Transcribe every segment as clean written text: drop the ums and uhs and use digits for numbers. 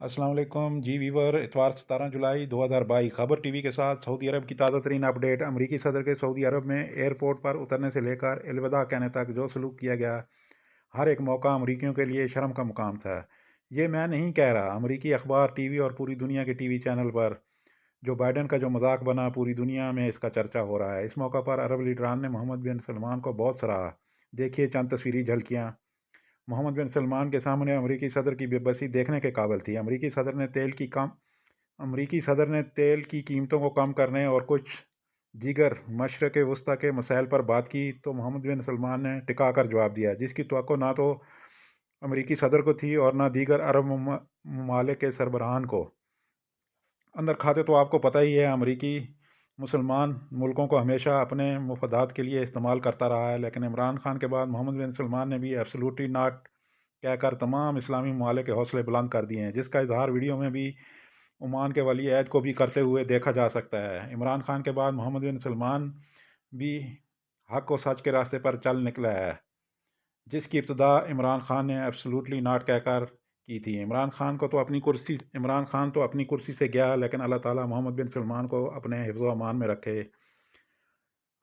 अस्सलाम वालेकुम जी वीवर। इतवार 17 जुलाई 2022 खबर टीवी के साथ सऊदी अरब की ताज़ा तरीन अपडेट। अमरीकी सदर के सऊदी अरब में एयरपोर्ट पर उतरने से लेकर अलविदा कहने तक जो सलूक किया गया, हर एक मौका अमरीकियों के लिए शर्म का मुकाम था। ये मैं नहीं कह रहा, अमरीकी अखबार, टीवी और पूरी दुनिया के टीवी चैनल पर जो बाइडन का जो मजाक बना, पूरी दुनिया में इसका चर्चा हो रहा है। इस मौका पर अरब लीडरान ने मोहम्मद बिन सलमान को बहुत सराहा। देखिए चंद तस्वीरी झलकियाँ। मोहम्मद बिन सलमान के सामने अमरीकी सदर की बेबसी देखने के काबिल थी। अमरीकी सदर ने तेल की कीमतों को कम करने और कुछ दीगर मशरक़ वस्ता के मसाइल पर बात की तो मोहम्मद बिन सलमान ने टिका कर जवाब दिया, जिसकी तवक्को ना तो अमरीकी सदर को थी और ना दीगर अरब ममालिक के सरबराहान को। अंदर खाते तो आपको पता ही है, अमरीकी मुसलमान मुल्कों को हमेशा अपने मुफादात के लिए इस्तेमाल करता रहा है, लेकिन इमरान खान के बाद मोहम्मद बिन सलमान ने भी एब्सोल्युटली नॉट कहकर तमाम इस्लामी ममालिक के हौसले बुलंद कर दिए हैं, जिसका इजहार वीडियो में भी ओमान के वली अहद को भी करते हुए देखा जा सकता है। इमरान खान के बाद मोहम्मद बिन सलमान भी हक और सच के रास्ते पर चल निकला है, जिसकी इब्तदा इमरान खान ने एब्सोल्युटली नॉट कहकर की थी। इमरान खान तो अपनी कुर्सी से गया, लेकिन अल्लाह ताला मोहम्मद बिन सलमान को अपने हिफ्ज़ अमान में रखे।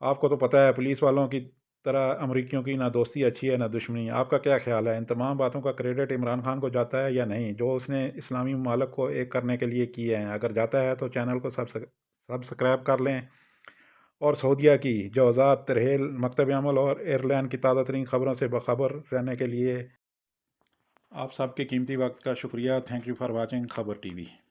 आपको तो पता है, पुलिस वालों की तरह अमरीकियों की ना दोस्ती अच्छी है ना दुश्मनी। आपका क्या ख्याल है, इन तमाम बातों का क्रेडिट इमरान खान को जाता है या नहीं, जो उसने इस्लामी ममालिक को एक करने के लिए किए हैं? अगर जाता है तो चैनल को सब्सक्राइब कर लें और सऊदीया की जवाज़ात, तरहील, मकतब अमल और एयरलाइन की ताज़ा तरीन खबरों से बाखबर रहने के लिए आप सबके कीमती वक्त का शुक्रिया। थैंक यू फॉर वॉचिंग खबर टीवी।